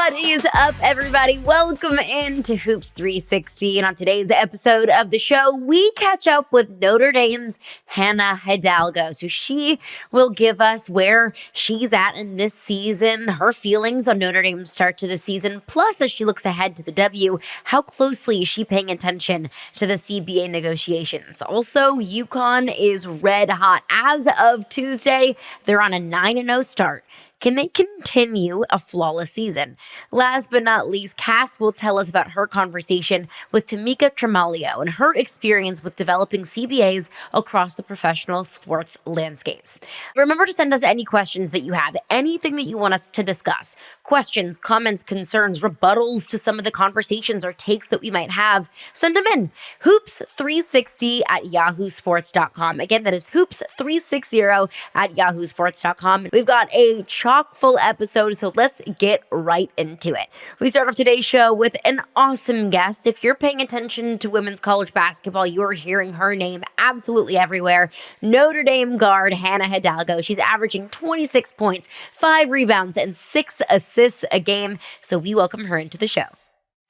What is up, everybody? Welcome into Hoops 360. And on today's episode of the show, we catch up with Notre Dame's Hannah Hidalgo. So she will give us where she's at in this season, her feelings on Notre Dame's start to the season, plus as she looks ahead to the W, how closely is she paying attention to the CBA negotiations. Also, UConn is red hot. As of Tuesday, they're on a 9-0 start. Can they continue a flawless season? Last but not least, Cass will tell us about her conversation with Tamika Tremalio and her experience with developing CBAs across the professional sports landscapes. Remember to send us any questions that you have, anything that you want us to discuss. Questions, comments, concerns, rebuttals to some of the conversations or takes that we might have. Send them in. Hoops360 at yahoosports.com. Again, that is Hoops360 at yahoosports.com. We've got a chock full episode, so let's get right into it. We start off today's show with an awesome guest. If you're paying attention to women's college basketball, you're hearing her name absolutely everywhere. Notre Dame guard Hannah Hidalgo. She's averaging 26 points, 5 rebounds, and 6 assists a game. So we welcome her into the show.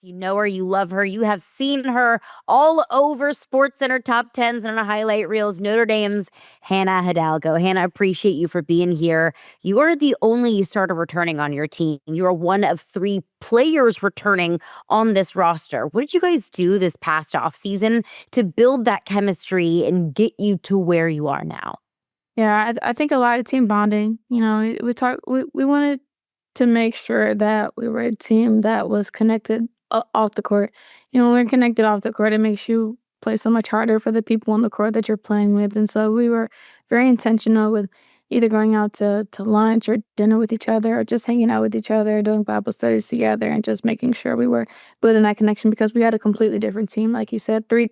You know her, you love her, you have seen her all over SportsCenter top 10s and on highlight reels. Notre Dame's Hannah Hidalgo. Hannah, appreciate you for being here. You are the only starter returning on your team. You are one of 3 players returning on this roster. What did you guys do this past offseason to build that chemistry and get you to where you are now? Yeah, I think a lot of team bonding. We wanted to make sure that we were a team that was connected off the court. When we're connected off the court, it makes you play so much harder for the people on the court that you're playing with. And so we were very intentional with either going out to lunch or dinner with each other or just hanging out with each other, doing Bible studies together and just making sure we were building that connection because we had a completely different team. Like you said, three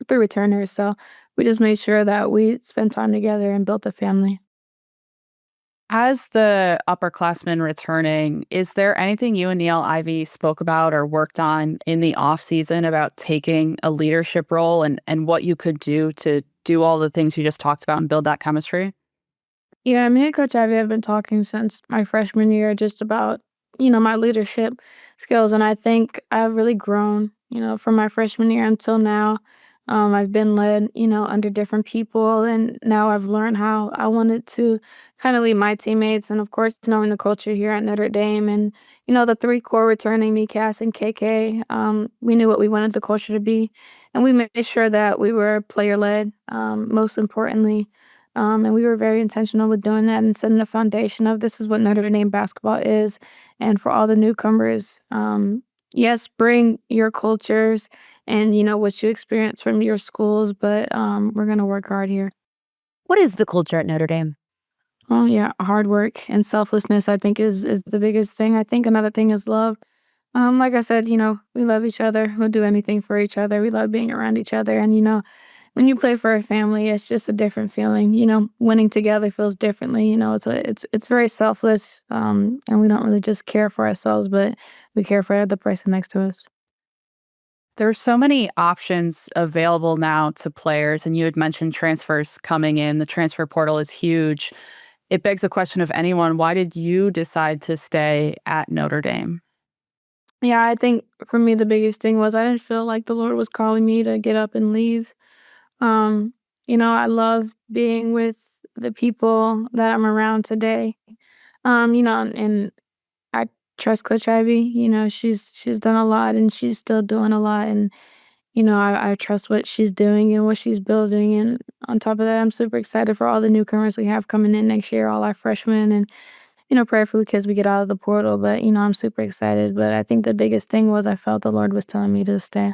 returners. So we just made sure that we spent time together and built a family. As the upperclassmen returning, is there anything you and Neil Ivy spoke about or worked on in the off season about taking a leadership role and what you could do to do all the things you just talked about and build that chemistry? Yeah, me and Coach Ivy have been talking since my freshman year just about, my leadership skills. And I think I've really grown, from my freshman year until now. I've been led, under different people. And now I've learned how I wanted to kind of lead my teammates. And of course, knowing the culture here at Notre Dame and, the 3 core returning, me, Cass, and KK, we knew what we wanted the culture to be. And we made sure that we were player led, most importantly. And we were very intentional with doing that and setting the foundation of this is what Notre Dame basketball is. And for all the newcomers, yes, bring your cultures and, what you experience from your schools, but we're going to work hard here. What is the culture at Notre Dame? Oh, yeah, hard work and selflessness, I think, is the biggest thing. I think another thing is love. Like I said, we love each other. We'll do anything for each other. We love being around each other. And, when you play for a family, it's just a different feeling. Winning together feels differently. It's very selfless, and we don't really just care for ourselves, but we care for the person next to us. There's so many options available now to players, and you had mentioned transfers coming in. The transfer portal is huge. It begs the question of anyone, why did you decide to stay at Notre Dame? Yeah, I think for me, the biggest thing was I didn't feel like the Lord was calling me to get up and leave. Um, I love being with the people that I'm around today. And I trust Coach Ivy. She's done a lot and she's still doing a lot. And, I trust what she's doing and what she's building. And on top of that, I'm super excited for all the newcomers we have coming in next year, all our freshmen and, prayerfully because we get out of the portal. But, I'm super excited. But I think the biggest thing was I felt the Lord was telling me to stay.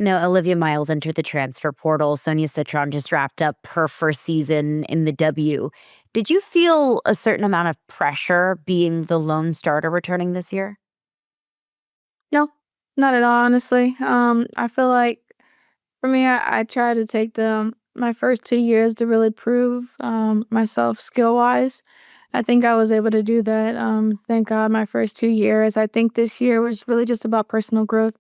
Olivia Miles entered the transfer portal. Sonia Citron just wrapped up her first season in the W. Did you feel a certain amount of pressure being the lone starter returning this year? No, not at all, honestly. I feel like for me, I try to take my first 2 years to really prove myself skill wise. I think I was able to do that. Thank God, my first 2 years. I think this year was really just about personal growth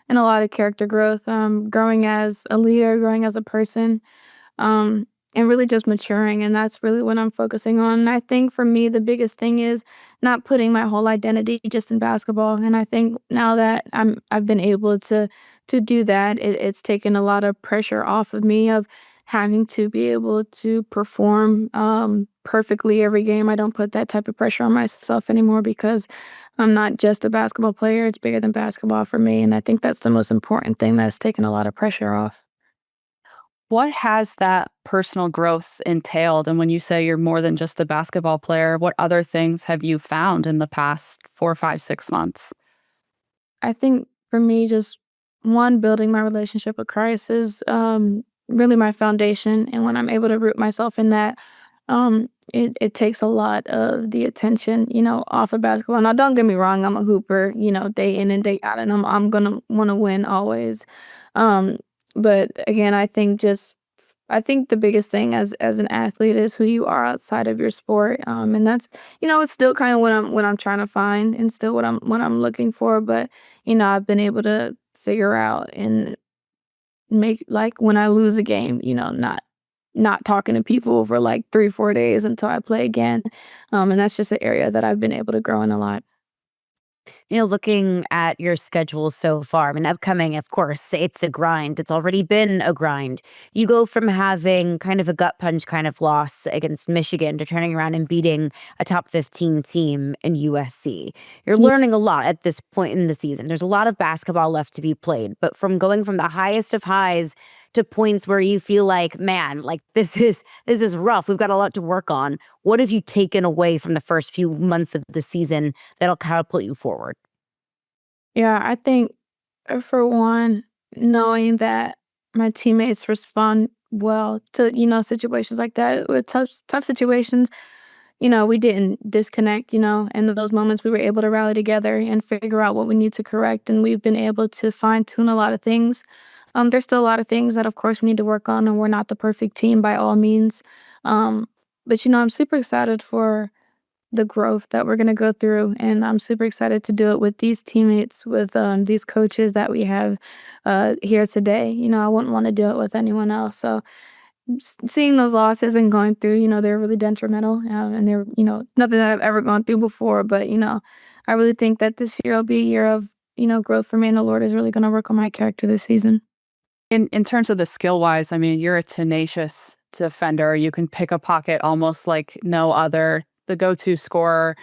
and a lot of character growth, growing as a leader, growing as a person. Um, and really just maturing, and that's really what I'm focusing on. And I think for me, the biggest thing is not putting my whole identity just in basketball. And I think now that I've been able to do that, it's taken a lot of pressure off of me of having to be able to perform perfectly every game. I don't put that type of pressure on myself anymore because I'm not just a basketball player. It's bigger than basketball for me, and I think that's the most important thing that's taken a lot of pressure off. What has that personal growth entailed? And when you say you're more than just a basketball player, what other things have you found in the past 4, 5, 6 months? I think for me, just one, building my relationship with Christ is really my foundation. And when I'm able to root myself in that, it takes a lot of the attention, off of basketball. Now, don't get me wrong, I'm a hooper, day in and day out, and I'm gonna want to win always. Um, but again, I think the biggest thing as an athlete is who you are outside of your sport, and that's it's still kind of what I'm trying to find, and still what I'm looking for. But I've been able to figure out and make, like, when I lose a game, not talking to people for like 3 4 days until I play again, and that's just an area that I've been able to grow in a lot. Looking at your schedule so far, I mean, upcoming, of course, it's a grind. It's already been a grind. You go from having kind of a gut punch kind of loss against Michigan to turning around and beating a top 15 team in USC. You're learning a lot at this point in the season. There's a lot of basketball left to be played, but from going from the highest of highs to points where you feel like, man, like this is rough. We've got a lot to work on. What have you taken away from the first few months of the season that'll catapult you forward? Yeah, I think, for one, knowing that my teammates respond well to, situations like that, with tough situations, we didn't disconnect, and in those moments we were able to rally together and figure out what we need to correct, and we've been able to fine tune a lot of things. There's still a lot of things that, of course, we need to work on, and we're not the perfect team by all means. Um, but I'm super excited for the growth that we're gonna go through, and I'm super excited to do it with these teammates, with these coaches that we have here today. I wouldn't want to do it with anyone else. So seeing those losses and going through, they're really detrimental, and they're nothing that I've ever gone through before. But I really think that this year will be a year of growth for me, and the Lord is really gonna work on my character this season. In terms of the skill wise, I mean, you're a tenacious defender. You can pick a pocket almost like no other, the go-to scorer.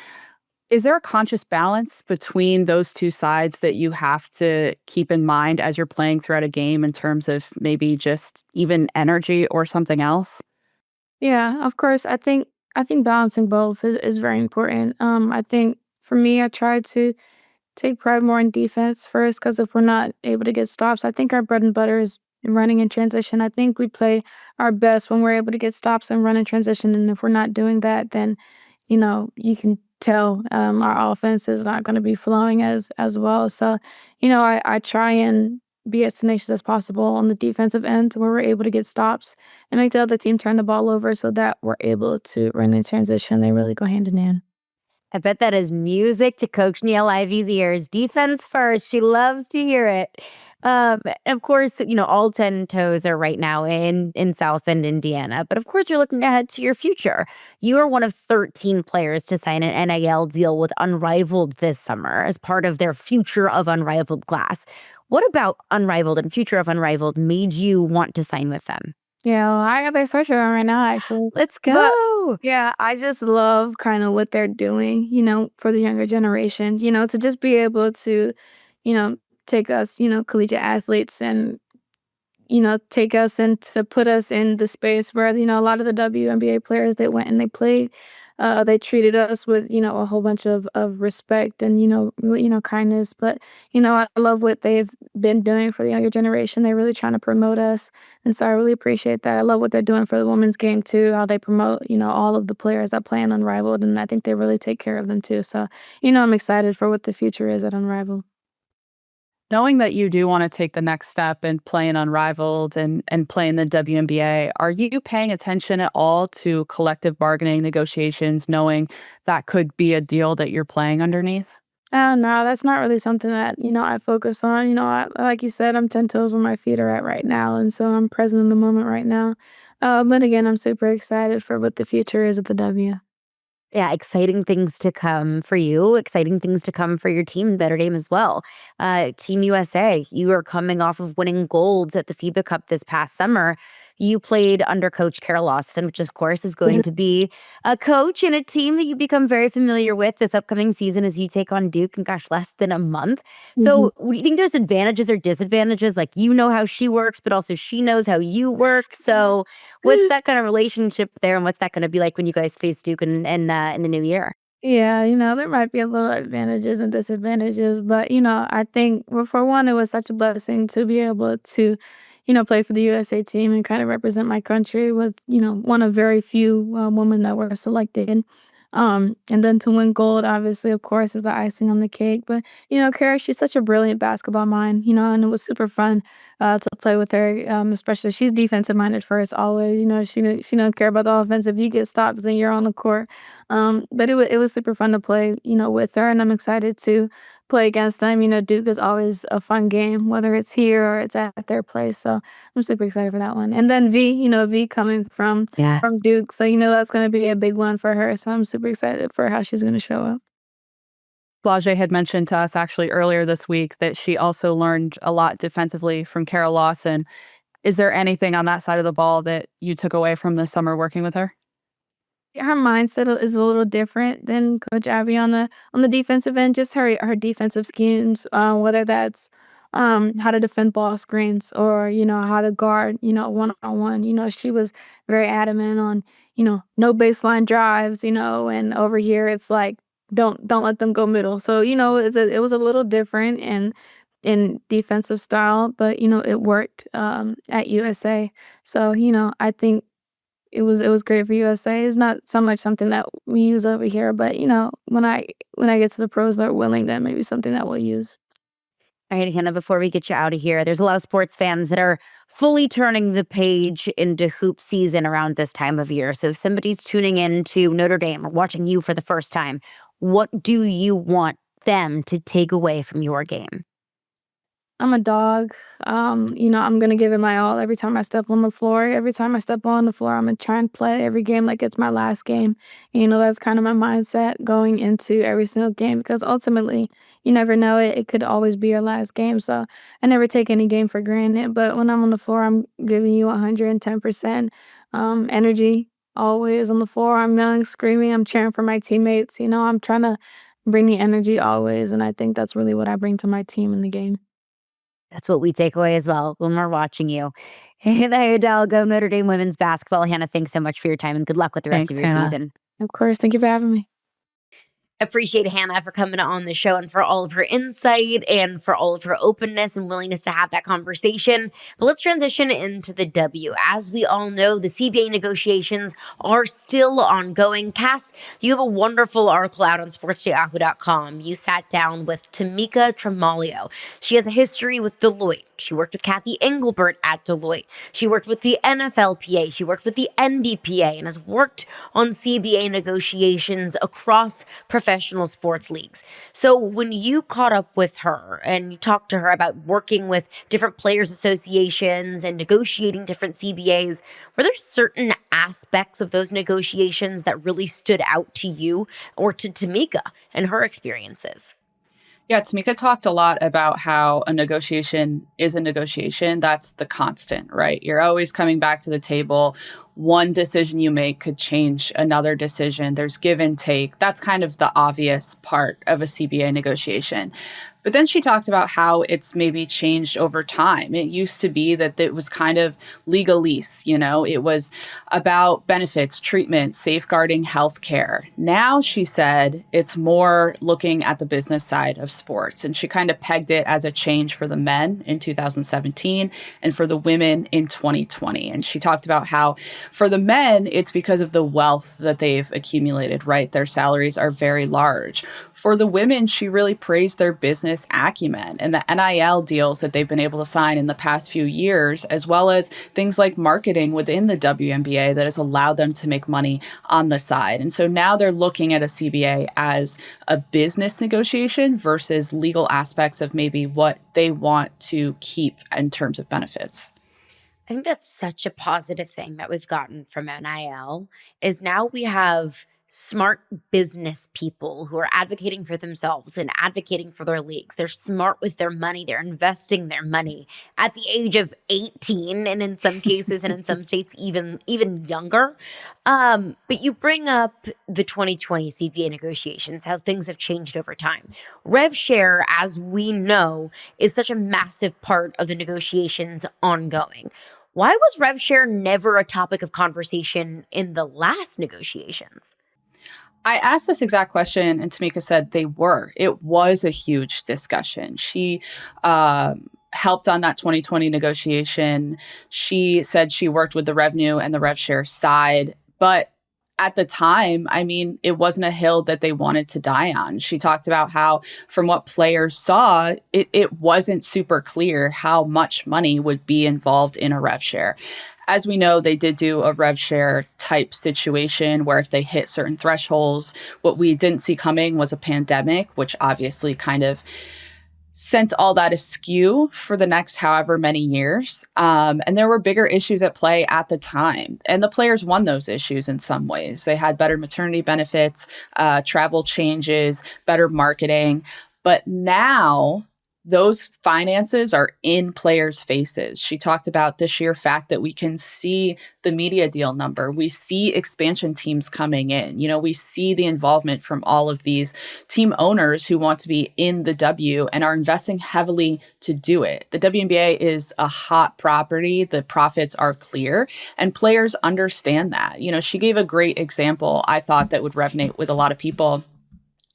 Is there a conscious balance between those two sides that you have to keep in mind as you're playing throughout a game in terms of maybe just even energy or something else? Yeah, of course. I think balancing both is very important. I think for me, I try to take pride more in defense first, because if we're not able to get stops, I think our bread and butter is running in transition. I think we play our best when we're able to get stops and run in transition. And if we're not doing that, then you can tell our offense is not going to be flowing as well. So, I try and be as tenacious as possible on the defensive end where we're able to get stops and make the other team turn the ball over so that we're able to run in transition. They really go hand in hand. I bet that is music to Coach Neil Ivy's ears. Defense first. She loves to hear it. And of course, all 10 toes are right now in South Bend, Indiana. But of course, you're looking ahead to your future. You are one of 13 players to sign an NIL deal with Unrivaled this summer as part of their Future of Unrivaled class. What about Unrivaled and Future of Unrivaled made you want to sign with them? Yeah, well, I got their search on right now, actually. Let's But go. yeah, I just love kind of what they're doing, for the younger generation, to just be able to, you know, take us, collegiate athletes, and take us and to put us in the space where, a lot of the WNBA players that went and they played, they treated us with, a whole bunch of respect and, kindness. But, I love what they've been doing for the younger generation. They're really trying to promote us. And so I really appreciate that. I love what they're doing for the women's game too, how they promote, all of the players that play in Unrivaled. And I think they really take care of them too. So, I'm excited for what the future is at Unrivaled. Knowing that you do want to take the next step and play in Unrivaled and play in the WNBA, are you paying attention at all to collective bargaining negotiations, knowing that could be a deal that you're playing underneath? No, that's not really something that, I focus on. Like you said, I'm 10 toes where my feet are at right now. And so I'm present in the moment right now. But again, I'm super excited for what the future is at the W. Yeah, exciting things to come for you, exciting things to come for your team, Notre Dame as well. Team USA, you are coming off of winning golds at the FIBA Cup this past summer. You played under Coach Carol Lawson, which of course is going to be a coach and a team that you become very familiar with this upcoming season as you take on Duke in, gosh, less than a month. Mhm. So, do you think there's advantages or disadvantages? Like, you know how she works, but also she knows how you work. So, what's that kind of relationship there, and what's that gonna be like when you guys face Duke in the new year? Yeah, there might be a little advantages and disadvantages, but I think, well, for one, it was such a blessing to be able to, play for the USA team and kind of represent my country with, one of very few women that were selected. And then to win gold, obviously, of course, is the icing on the cake. But, Kara, she's such a brilliant basketball mind, and it was super fun to play with her, especially she's defensive minded first, always. She don't care about the offense. If you get stops, then you're on the court. But it was super fun to play, with her, and I'm excited to play against them. Duke is always a fun game, whether it's here or it's at their place. So I'm super excited for that one. And then V coming from Yeah. from Duke, so that's gonna be a big one for her. So I'm super excited for how she's gonna show up. Blage had mentioned to us actually earlier this week that she also learned a lot defensively from Carol Lawson. Is there anything on that side of the ball that you took away from this summer working with her? Her mindset is a little different than Coach Abby on the defensive end. Just her defensive schemes, whether that's how to defend ball screens or how to guard one on one. She was very adamant on no baseline drives. And over here it's like don't let them go middle. So it was a little different in defensive style, but it worked at USA. So I think it was great for USA. It's not so much something that we use over here, but, when I get to the pros that are willing, then maybe something that we'll use. All right, Hannah, before we get you out of here, there's a lot of sports fans that are fully turning the page into hoop season around this time of year. So if somebody's tuning in to Notre Dame or watching you for the first time, what do you want them to take away from your game? I'm a dog. I'm gonna give it my all every time I step on the floor. Every time I step on the floor, I'm gonna try and play every game like it's my last game. And, that's kind of my mindset going into every single game because ultimately, you never know it. It could always be your last game. So I never take any game for granted. But when I'm on the floor, I'm giving you 110% energy always on the floor. I'm yelling, screaming, I'm cheering for my teammates. I'm trying to bring the energy always. And I think that's really what I bring to my team in the game. That's what we take away as well when we're watching you. Hannah Hidalgo, Notre Dame women's basketball. Hannah, thanks so much for your time and good luck with the rest of Thanks, your Hannah. season. Of course. Thank you for having me. Appreciate Hannah for coming on the show and for all of her insight and for all of her openness and willingness to have that conversation. But let's transition into the W. As we all know, the CBA negotiations are still ongoing. Cass, you have a wonderful article out on sports.yahoo.com. You sat down with Tamika Tremalio. She has a history with Deloitte. She worked with Kathy Engelbert at Deloitte. She worked with the NFLPA. She worked with the NBPA and has worked on CBA negotiations across professional sports leagues. So when you caught up with her and you talked to her about working with different players associations and negotiating different CBAs, were there certain aspects of those negotiations that really stood out to you or to Tamika and her experiences? Yeah, Tamika talked a lot about how a negotiation is a negotiation. That's the constant, right? You're always coming back to the table. One decision you make could change another decision. There's give and take. That's kind of the obvious part of a CBA negotiation. But then she talked about how it's maybe changed over time. It used to be that it was kind of legalese, it was about benefits, treatment, safeguarding healthcare. Now, she said, it's more looking at the business side of sports. And she kind of pegged it as a change for the men in 2017 and for the women in 2020. And she talked about how for the men, it's because of the wealth that they've accumulated, right? Their salaries are very large. For the women, she really praised their business acumen and the NIL deals that they've been able to sign in the past few years, as well as things like marketing within the WNBA that has allowed them to make money on the side. And so now they're looking at a CBA as a business negotiation versus legal aspects of maybe what they want to keep in terms of benefits. I think that's such a positive thing that we've gotten from NIL is now we have smart business people who are advocating for themselves and advocating for their leagues. They're smart with their money. They're investing their money at the age of 18 and in some cases and in some states even younger. But you bring up the 2020 CBA negotiations, how things have changed over time. Rev share, as we know, is such a massive part of the negotiations ongoing. Why was rev share never a topic of conversation in the last negotiations? I asked this exact question, and Tamika said they were. It was a huge discussion. She helped on that 2020 negotiation. She said she worked with the revenue and the rev share side, but at the time, I mean, it wasn't a hill that they wanted to die on. She talked about how, from what players saw, it wasn't super clear how much money would be involved in a rev share. As we know, they did do a rev share type situation where if they hit certain thresholds, what we didn't see coming was a pandemic, which obviously kind of sent all that askew for the next however many years. And there were bigger issues at play at the time. And the players won those issues in some ways. They had better maternity benefits, travel changes, better marketing. But now those finances are in players' faces. She talked about the sheer fact that we can see the media deal number. We see expansion teams coming in. You know, we see the involvement from all of these team owners who want to be in the W and are investing heavily to do it. The WNBA is a hot property. The profits are clear and players understand that. You know, she gave a great example, I thought, that would resonate with a lot of people.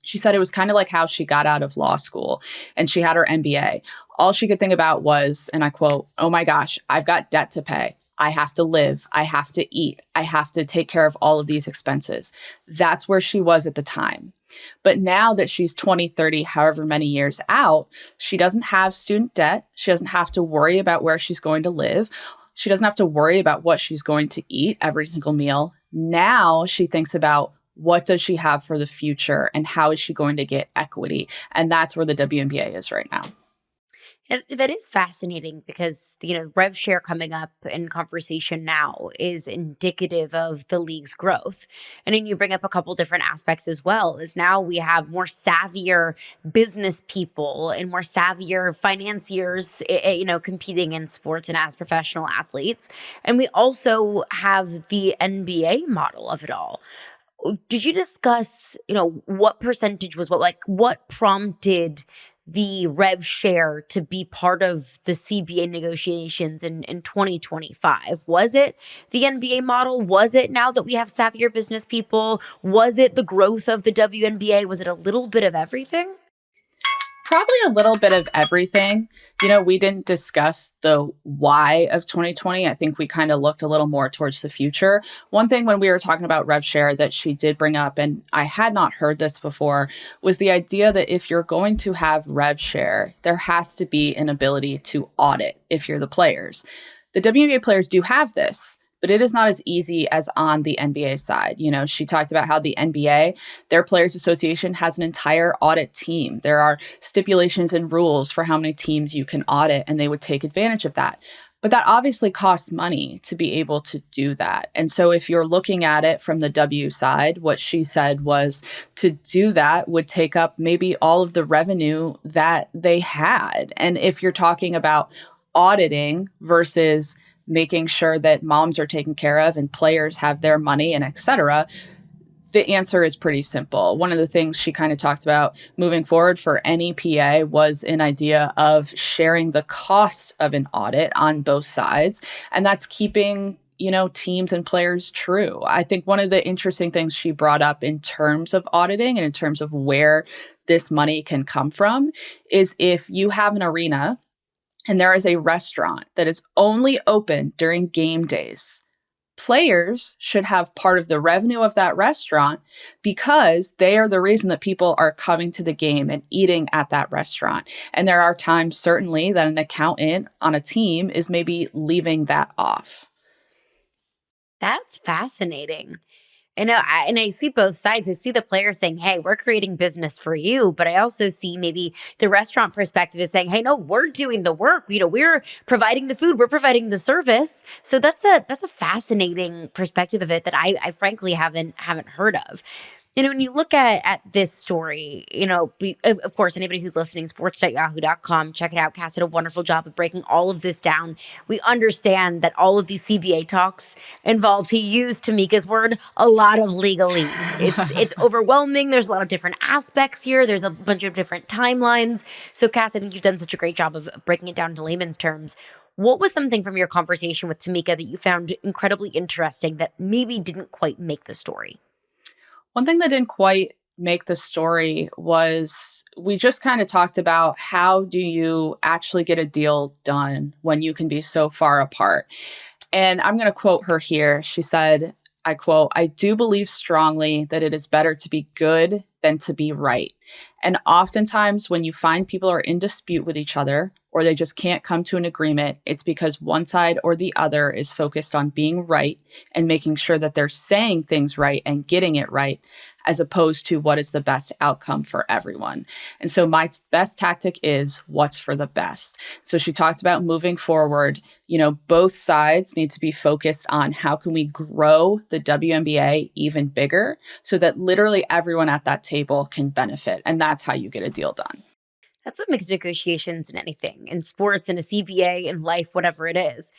She said it was kind of like how she got out of law school and she had her MBA. All she could think about was, and I quote, "Oh my gosh, I've got debt to pay. I have to live. I have to eat. I have to take care of all of these expenses." That's where she was at the time. But now that she's 20, 30, however many years out, she doesn't have student debt. She doesn't have to worry about where she's going to live. She doesn't have to worry about what she's going to eat every single meal. Now she thinks about, what does she have for the future and how is she going to get equity? And that's where the WNBA is right now. That is fascinating because, rev share coming up in conversation now is indicative of the league's growth. And then you bring up a couple different aspects as well, is now we have more savvier business people and more savvier financiers, competing in sports and as professional athletes. And we also have the NBA model of it all. Did you discuss, what percentage was what, like what prompted the rev share to be part of the CBA negotiations in 2025? Was it the NBA model? Was it now that we have savvier business people? Was it the growth of the WNBA? Was it a little bit of everything? Probably a little bit of everything. You know, we didn't discuss the why of 2020. I think we kind of looked a little more towards the future. One thing when we were talking about rev share that she did bring up, and I had not heard this before, was the idea that if you're going to have rev share, there has to be an ability to audit if you're the players. The WNBA players do have this, but it is not as easy as on the NBA side. You know, she talked about how the NBA, their Players Association, has an entire audit team. There are stipulations and rules for how many teams you can audit, and they would take advantage of that. But that obviously costs money to be able to do that. And so if you're looking at it from the W side, what she said was to do that would take up maybe all of the revenue that they had. And if you're talking about auditing versus making sure that moms are taken care of and players have their money and et cetera, the answer is pretty simple. One of the things she kind of talked about moving forward for any PA was an idea of sharing the cost of an audit on both sides. And that's keeping, teams and players true. I think one of the interesting things she brought up in terms of auditing and in terms of where this money can come from is if you have an arena and there is a restaurant that is only open during game days, players should have part of the revenue of that restaurant because they are the reason that people are coming to the game and eating at that restaurant. And there are times, certainly, that an accountant on a team is maybe leaving that off. That's fascinating. And I see both sides. I see the players saying, hey, we're creating business for you. But I also see maybe the restaurant perspective is saying, hey, no, we're doing the work. We're providing the food, we're providing the service. So that's a fascinating perspective of it that I frankly haven't heard of. When you look at this story, of course, anybody who's listening, sports.yahoo.com, check it out. Cass did a wonderful job of breaking all of this down. We understand that all of these CBA talks involve, to use Tamika's word, a lot of legalese. It's overwhelming. There's a lot of different aspects here. There's a bunch of different timelines. So, Cass, I think you've done such a great job of breaking it down into layman's terms. What was something from your conversation with Tamika that you found incredibly interesting that maybe didn't quite make the story? One thing that didn't quite make the story was we just kind of talked about how do you actually get a deal done when you can be so far apart. And I'm going to quote her here. She said, I quote, "I do believe strongly that it is better to be good than to be right. And oftentimes when you find people are in dispute with each other or they just can't come to an agreement, it's because one side or the other is focused on being right and making sure that they're saying things right and getting it right, as opposed to what is the best outcome for everyone. And so my best tactic is what's for the best." So she talked about moving forward. Both sides need to be focused on how can we grow the WNBA even bigger so that literally everyone at that table can benefit. And that's how you get a deal done. That's what makes negotiations in anything, in sports, in a CBA, in life, whatever it is.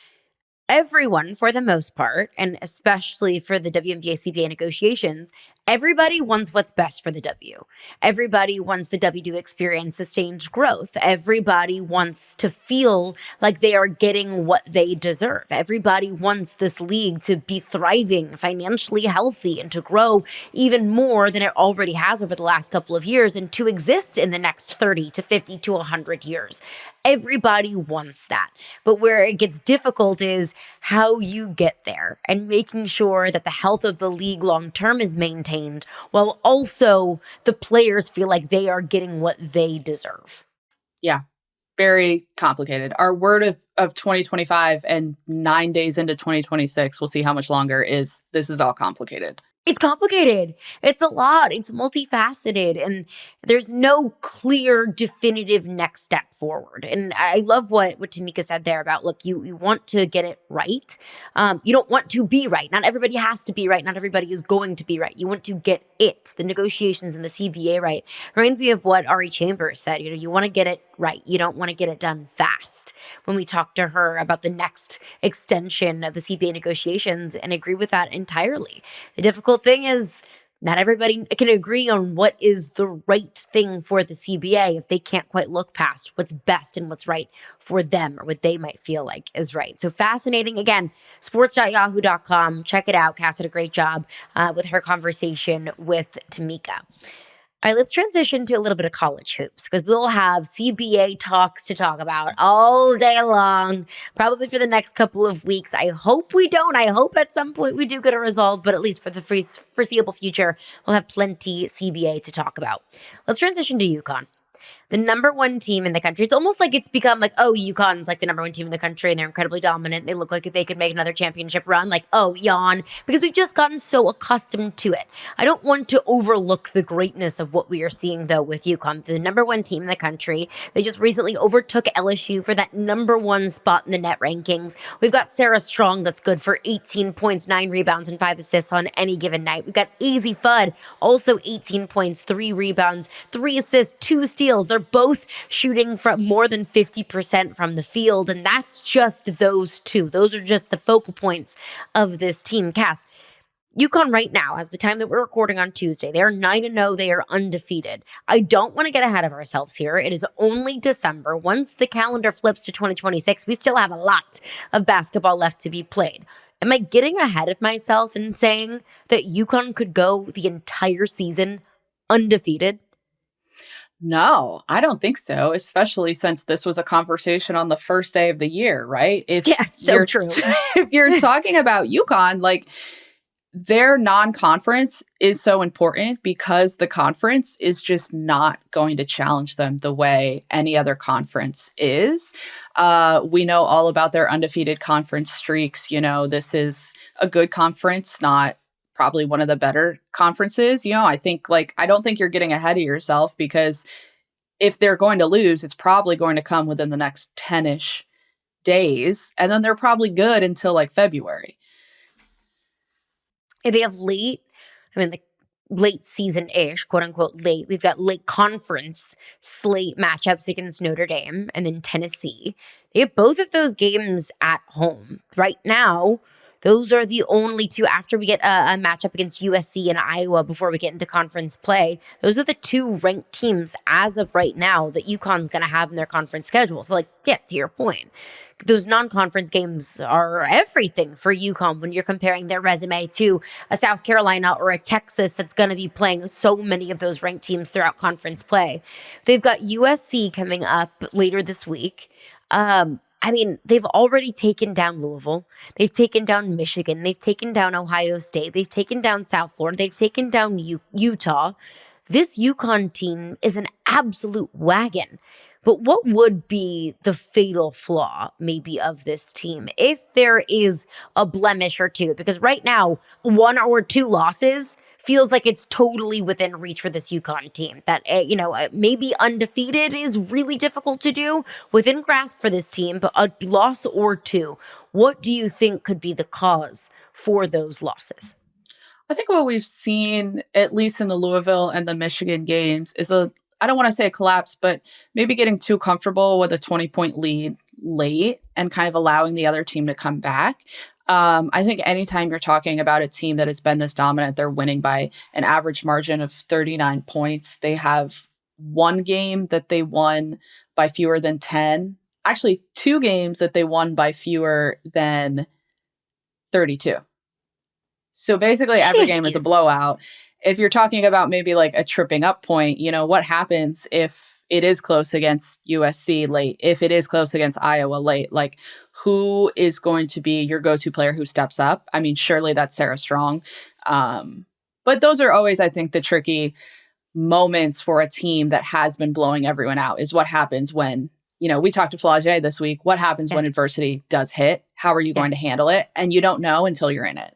Everyone, for the most part, and especially for the WNBA CBA negotiations, everybody wants what's best for the W. Everybody wants the W to experience sustained growth. Everybody wants to feel like they are getting what they deserve. Everybody wants this league to be thriving, financially healthy, and to grow even more than it already has over the last couple of years, and to exist in the next 30 to 50 to 100 years. Everybody wants that. But where it gets difficult is how you get there and making sure that the health of the league long term is maintained while also the players feel like they are getting what they deserve. Yeah, very complicated. Our word of 2025 and 9 days into 2026, we'll see how much longer, is this is all complicated. It's complicated. It's a lot. It's multifaceted. And there's no clear, definitive next step forward. And I love what Tamika said there about, look, you want to get it right. You don't want to be right. Not everybody has to be right. Not everybody is going to be right. You want to get it, the negotiations and the CBA right. Reminds me of what Ari Chambers said. You want to get it right. You don't want to get it done fast. When we talked to her about the next extension of the CBA negotiations, and agree with that entirely. The difficult thing is not everybody can agree on what is the right thing for the CBA if they can't quite look past what's best and what's right for them, or what they might feel like is right. So fascinating. Again, sports.yahoo.com. Check it out. Cass did a great job with her conversation with Tamika. All right, let's transition to a little bit of college hoops, because we'll have CBA talks to talk about all day long, probably for the next couple of weeks. I hope we don't. I hope at some point we do get a resolve, but at least for the foreseeable future, we'll have plenty CBA to talk about. Let's transition to UConn. The number one team in the country. It's almost like it's become like, oh, UConn's like the number one team in the country and they're incredibly dominant. They look like they could make another championship run. Like, oh, yawn. Because we've just gotten so accustomed to it. I don't want to overlook the greatness of what we are seeing, though, with UConn. The number one team in the country. They just recently overtook LSU for that number one spot in the net rankings. We've got Sarah Strong that's good for 18 points, 9 rebounds, and 5 assists on any given night. We've got Azzi Fudd, also 18 points, 3 rebounds, 3 assists, 2 steals. They're both shooting from more than 50% from the field, and that's just those two. Those are just the focal points of this team. Cass, UConn right now, as the time that we're recording on Tuesday, they are 9-0. They are undefeated. I don't want to get ahead of ourselves here. It is only December. Once the calendar flips to 2026, we still have a lot of basketball left to be played. Am I getting ahead of myself in saying that UConn could go the entire season undefeated? No, I don't think so, especially since this was a conversation on the first day of the year, right? So true. If you're talking about UConn, like, their non-conference is so important because the conference is just not going to challenge them the way any other conference is. We know all about their undefeated conference streaks. This is a good conference, not probably one of the better conferences. I think I don't think you're getting ahead of yourself, because if they're going to lose, it's probably going to come within the next 10-ish days. And then they're probably good until like February. They have late season-ish, quote unquote late. We've got late conference slate matchups against Notre Dame and then Tennessee. They have both of those games at home. Right now, those are the only two, after we get a matchup against USC and Iowa before we get into conference play. Those are the two ranked teams as of right now that UConn's going to have in their conference schedule. So to your point, those non-conference games are everything for UConn when you're comparing their resume to a South Carolina or a Texas that's going to be playing so many of those ranked teams throughout conference play. They've got USC coming up later this week. They've already taken down Louisville. They've taken down Michigan. They've taken down Ohio State. They've taken down South Florida. They've taken down Utah. This UConn team is an absolute wagon. But what would be the fatal flaw, maybe, of this team if there is a blemish or two? Because right now, 1 or 2 losses feels like it's totally within reach for this UConn team. That, maybe undefeated is really difficult to do, within grasp for this team, but a loss or 2, what do you think could be the cause for those losses? I think what we've seen, at least in the Louisville and the Michigan games, is I don't want to say a collapse, but maybe getting too comfortable with a 20-point lead late and kind of allowing the other team to come back. I think anytime you're talking about a team that has been this dominant, they're winning by an average margin of 39 points. They have one game that they won by fewer than 10. Actually, 2 games that they won by fewer than 32. So basically every game is a blowout. If you're talking about maybe like a tripping up point, what happens if it is close against USC late, if it is close against Iowa late? Like, who is going to be your go-to player who steps up? I mean, surely that's Sarah Strong. But those are always, I think, the tricky moments for a team that has been blowing everyone out, is what happens when, we talked to Flage this week. What happens when adversity does hit? How are you going to handle it? And you don't know until you're in it.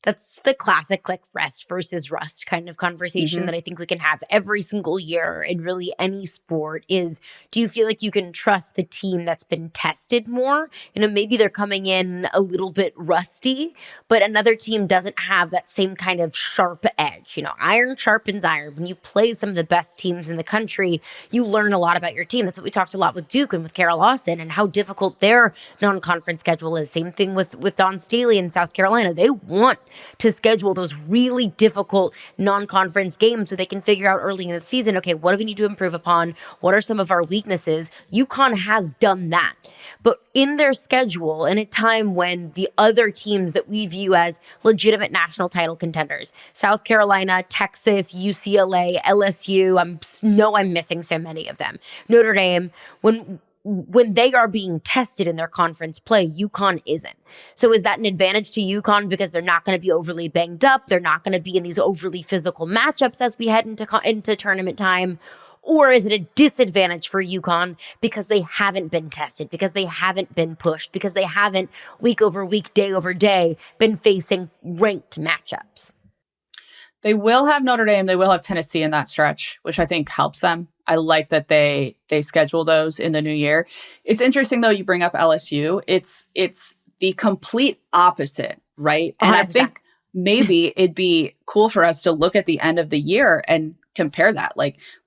That's the classic rest versus rust kind of conversation that I think we can have every single year in really any sport. Is, do you feel like you can trust the team that's been tested more? Maybe they're coming in a little bit rusty, but another team doesn't have that same kind of sharp edge. Iron sharpens iron. When you play some of the best teams in the country, you learn a lot about your team. That's what we talked a lot with Duke and with Carol Lawson, and how difficult their non-conference schedule is. Same thing with Dawn Staley in South Carolina. They want to schedule those really difficult non-conference games so they can figure out early in the season, okay, what do we need to improve upon? What are some of our weaknesses? UConn has done that. But in their schedule, in a time when the other teams that we view as legitimate national title contenders, South Carolina, Texas, UCLA, LSU, I'm missing so many of them, Notre Dame, when they are being tested in their conference play, UConn isn't. So is that an advantage to UConn because they're not going to be overly banged up? They're not going to be in these overly physical matchups as we head into tournament time? Or is it a disadvantage for UConn because they haven't been tested, because they haven't been pushed, because they haven't week over week, day over day been facing ranked matchups? They will have Notre Dame. They will have Tennessee in that stretch, which I think helps them. I like that they schedule those in the new year. It's interesting, though, you bring up LSU. It's the complete opposite, right? And 100%. I think maybe it'd be cool for us to look at the end of the year and compare that,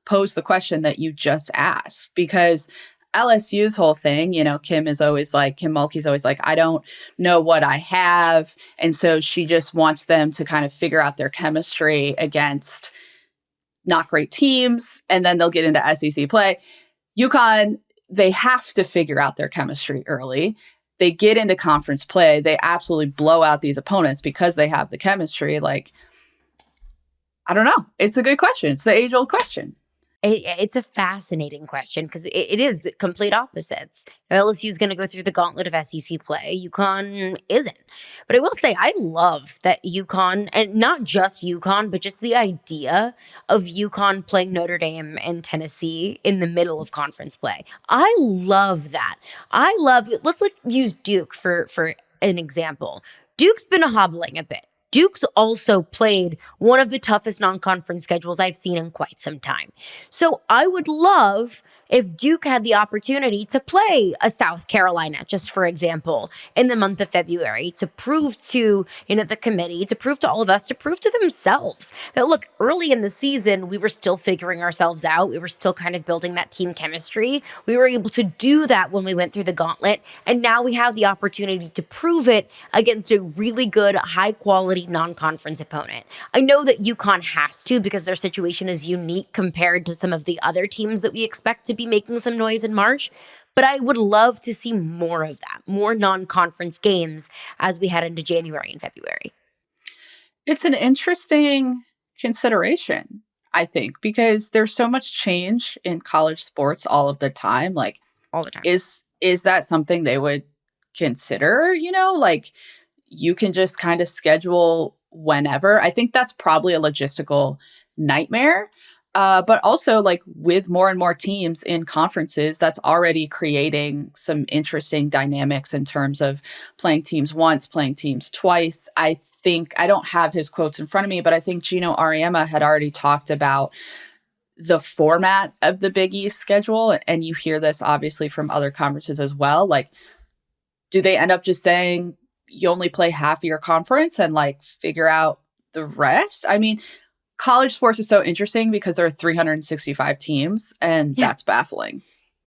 pose the question that you just asked, because LSU's whole thing, Kim Mulkey's always like, I don't know what I have. And so she just wants them to kind of figure out their chemistry against not great teams, and then they'll get into SEC play. UConn, they have to figure out their chemistry early. They get into conference play. They absolutely blow out these opponents because they have the chemistry. I don't know. It's a good question. It's the age-old question. It's a fascinating question because it is the complete opposites. LSU is going to go through the gauntlet of SEC play. UConn isn't. But I will say, I love that UConn, and not just UConn, but just the idea of UConn playing Notre Dame and Tennessee in the middle of conference play. I love that. Let's use Duke for an example. Duke's been hobbling a bit. Duke's also played one of the toughest non-conference schedules I've seen in quite some time. So I would love if Duke had the opportunity to play a South Carolina, just for example, in the month of February, to prove to, the committee, to prove to all of us, to prove to themselves that, look, early in the season, we were still figuring ourselves out. We were still kind of building that team chemistry. We were able to do that when we went through the gauntlet. And now we have the opportunity to prove it against a really good, high quality non-conference opponent. I know that UConn has to, because their situation is unique compared to some of the other teams that we expect to be making some noise in March. But I would love to see more of that, more non-conference games as we head into January and February. It's an interesting consideration, I think, because there's so much change in college sports all of the time. Like, all the time. Is that something they would consider? Like, you can just kind of schedule whenever. I think that's probably a logistical nightmare. But also, like, with more and more teams in conferences, that's already creating some interesting dynamics in terms of playing teams once, playing teams twice. I think, I don't have his quotes in front of me, but I think Gino Auriemma had already talked about the format of the Big East schedule. And you hear this obviously from other conferences as well. Like, do they end up just saying you only play half of your conference and like figure out the rest? I mean, college sports is so interesting because there are 365 teams, and that's baffling.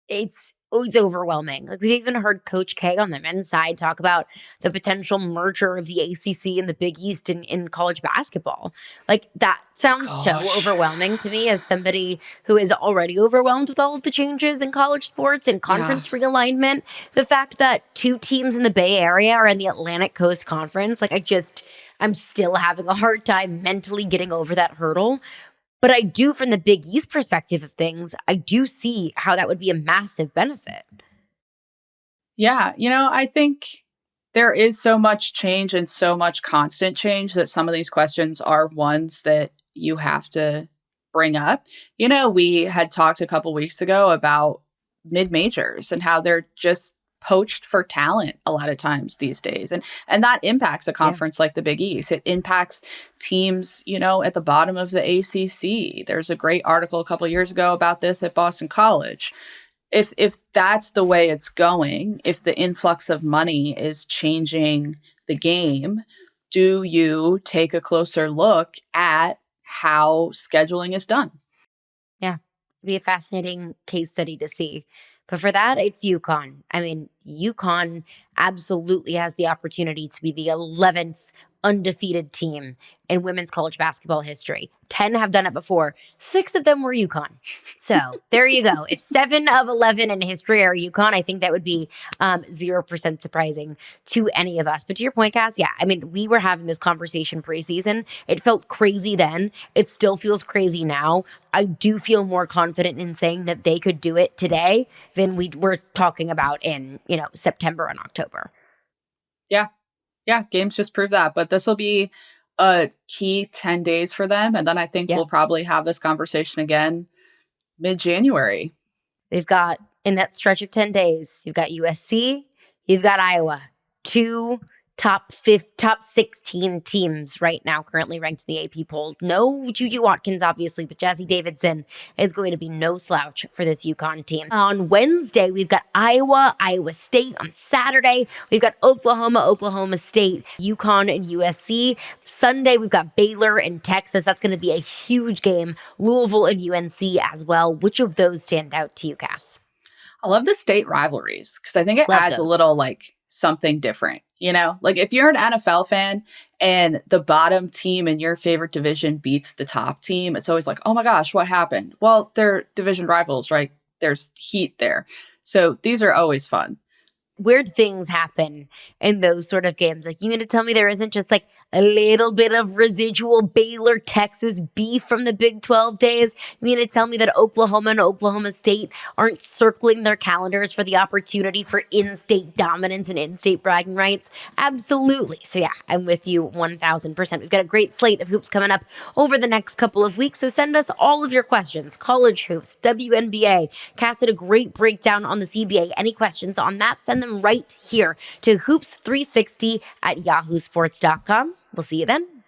It's overwhelming. Like, we've even heard Coach K on the men's side talk about the potential merger of the ACC and the Big East in college basketball. Like, that sounds so overwhelming to me as somebody who is already overwhelmed with all of the changes in college sports and conference realignment. The fact that two teams in the Bay Area are in the Atlantic Coast Conference, like, I'm still having a hard time mentally getting over that hurdle. But I do, from the Big East perspective of things, I do see how that would be a massive benefit. Yeah, I think there is so much change and so much constant change that some of these questions are ones that you have to bring up. We had talked a couple weeks ago about mid-majors and how they're just poached for talent a lot of times these days. And that impacts a conference like the Big East. It impacts teams, at the bottom of the ACC. There's a great article a couple of years ago about this at Boston College. If that's the way it's going, if the influx of money is changing the game, do you take a closer look at how scheduling is done? Yeah, it'd be a fascinating case study to see. But for that, it's UConn. I mean, UConn absolutely has the opportunity to be the 11th undefeated team in women's college basketball history. 10 have done it before. 6 of them were UConn. So there you go. If 7 of 11 in history are UConn, I think that would be 0% surprising to any of us. But to your point, Cass, I mean, we were having this conversation preseason. It felt crazy then. It still feels crazy now. I do feel more confident in saying that they could do it today than we were talking about in, September and October. Yeah, games just prove that. But this will be a key 10 days for them. And then I think we'll probably have this conversation again mid-January. They've got, in that stretch of 10 days, you've got USC, you've got Iowa, 2 top 16 teams right now currently ranked in the AP poll. No Juju Watkins, obviously, but Jazzy Davidson is going to be no slouch for this UConn team. On Wednesday, we've got Iowa State. On Saturday, we've got Oklahoma State, UConn and USC. Sunday, we've got Baylor and Texas. That's going to be a huge game. Louisville and UNC as well. Which of those stand out to you, Cass? I love the state rivalries because I think it adds a little something different. Like, if you're an NFL fan and the bottom team in your favorite division beats the top team, it's always like, oh my gosh, what happened? Well, they're division rivals, right? There's heat there. So these are always fun. Weird things happen in those sort of games. Like, you mean to tell me there isn't just like a little bit of residual Baylor, Texas beef from the Big 12 days? You mean to tell me that Oklahoma and Oklahoma State aren't circling their calendars for the opportunity for in-state dominance and in-state bragging rights? Absolutely. So I'm with you 1,000%. We've got a great slate of hoops coming up over the next couple of weeks. So send us all of your questions. College hoops, WNBA. Cass did a great breakdown on the CBA. Any questions on that? Send them them right here to hoops360 at yahoosports.com. We'll see you then.